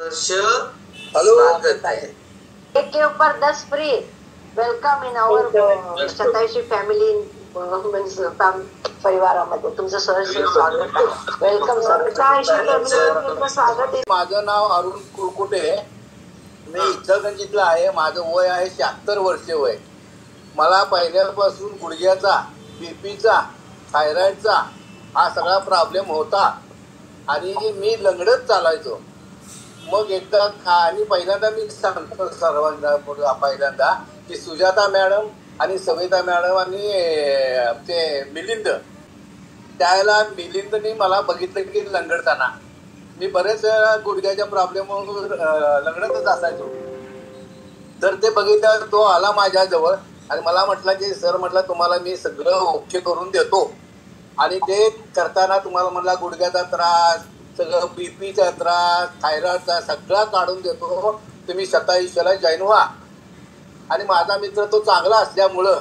Hello, स्वागत है। एक के ऊपर 10 free. Welcome in our Shatayushi family परिवारामध्ये तुमचं सहर्ष स्वागत आहे. Welcome sir. शतायुषी फॅमिलीमध्ये स्वागत आहे. माझं नाव अरुण कुरकुटे. मी इचलकरंजीतला आहे. माझं वय आहे 76 वर्ष वय. मला पहिल्यापासून गुडघ्याचा, बीपीचा, थायरॉइडचा हा सगळा प्रॉब्लेम होता आणि मी लंगडत चालायचो. मग एकदा आणि पहिल्यांदा मी सांगतो सर्वांना पहिल्यांदा की सुजाता मॅडम आणि सविता मॅडम आणि ते मिलिंद, त्याला मिलिंदने मला बघितलं की लंगडताना मी बरेच गुडघ्याच्या प्रॉब्लेमवर लंगडतच असायचो. तर ते बघितल्यावर तो आला माझ्याजवळ आणि मला म्हटलं की सर, म्हटलं तुम्हाला मी सगळं ओके करून देतो आणि ते करताना तुम्हाला म्हटला गुडघ्याचा त्रास, सगळं बीपीचा त्रास, थायरॉइडचा सगळा काढून देतो, तुम्ही शतायुष्याला जॉईन व्हा. आणि माझा मित्र तो चांगला असल्यामुळं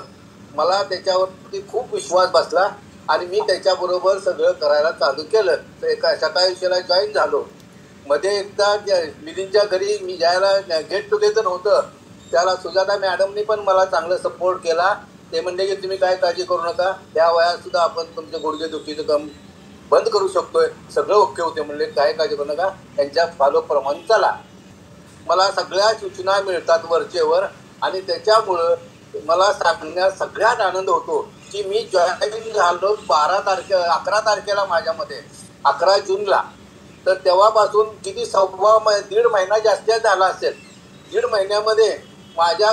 मला त्याच्यावरती खूप विश्वास बसला आणि मी त्याच्याबरोबर सगळं करायला चालू केलं. तर एका शतायुष्याला जॉईन झालो. मध्ये एकदा मिलिंदच्या घरी मी ज्याला गेट टुगेदर होतं त्याला सुजाता मॅडमनी पण मला चांगलं सपोर्ट केला. ते म्हणले की तुम्ही काय काळजी करू नका, त्या वयात सुद्धा आपण तुमचे गुडघे दुखीचं काम बंद करू शकतोय, सगळं ओके होते. म्हणले काय काळजी करू नका, त्यांच्या फॉलो प्रमाणे चला. मला सगळ्या सूचना मिळतात वरचेवर आणि त्याच्यामुळं मला सांगण्यात सगळ्यात आनंद होतो की मी जॉईन झालो 11 तारखेला माझ्यामध्ये 11 जूनला. तर तेव्हापासून किती दीड महिना जास्त झाला असेल. दीड महिन्यामध्ये माझ्या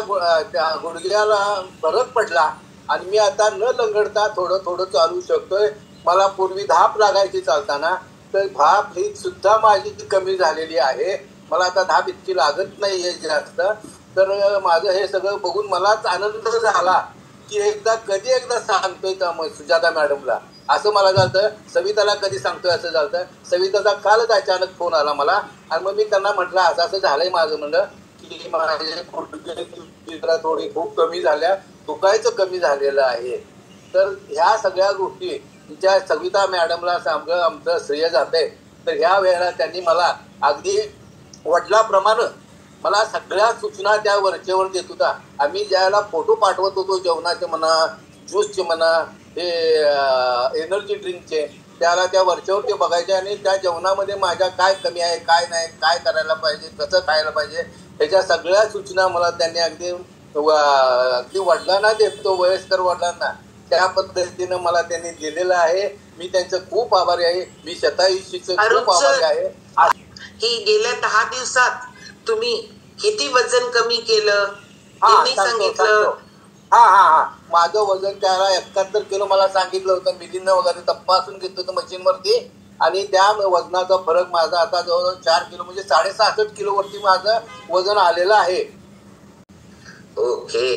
गुडघ्याला फरक पडला आणि मी आता न लंगडता थोडं थोडं चालू शकतोय. मला पूर्वी धाप लागायची चालताना, तर धाप ही सुद्धा माझी कमी झालेली आहे. मला आता धाप इतकी लागत नाहीये जास्त. तर माझं हे सगळं बघून मलाच आनंद झाला की कधी एकदा सांगतोय सुजाता मॅडमला असं मला झालं, सविताला कधी सांगतोय असं झालं. सविताचा कालच अचानक फोन आला मला आणि मग मी त्यांना म्हटलं असं असं झालंय माझं. म्हणलं की माझे गुडघे थोडी खूप कमी झाल्या, दुखायचं कमी झालेलं आहे. तर ह्या सगळ्या गोष्टी ज्या सविता मॅडमला सगळं आमचं श्रेय जाते. तर ह्या वेळेला त्यांनी मला अगदी वडिलाप्रमाणे मला सगळ्या सूचना त्या वरचेवर देत होता. आम्ही ज्याला फोटो पाठवत होतो जेवणाचे म्हणा, ज्यूसचे म्हणा, हे एनर्जी ड्रिंकचे, त्याला त्या वरच्यावर ते बघायचे आणि त्या जेवणामध्ये माझ्या काय कमी आहे, काय नाही, काय करायला पाहिजे, कसं खायला पाहिजे, ह्याच्या सगळ्या सूचना मला त्यांनी अगदी वडिलांना देतो, वयस्कर वडिलांना, त्या पद्धतीनं मला त्यांनी दिलेलं आहे. मी त्यांचं खूप आभारी आहे. मी शतायुषीचं खूप आभारी आहे. की गेल्या 10 दिवसात तुम्ही किती वजन कमी केलं हे सांगितलं. हा माझं वजन त्याला 71 किलो मला सांगितलं होतं. मिलिंद वगैरे तपासून घेतलं होतं मशीनवरती आणि त्या वजनाचा फरक माझा आता जवळजवळ 4 किलो म्हणजे 66.5 किलो वरती माझं वजन आलेलं आहे. ओके.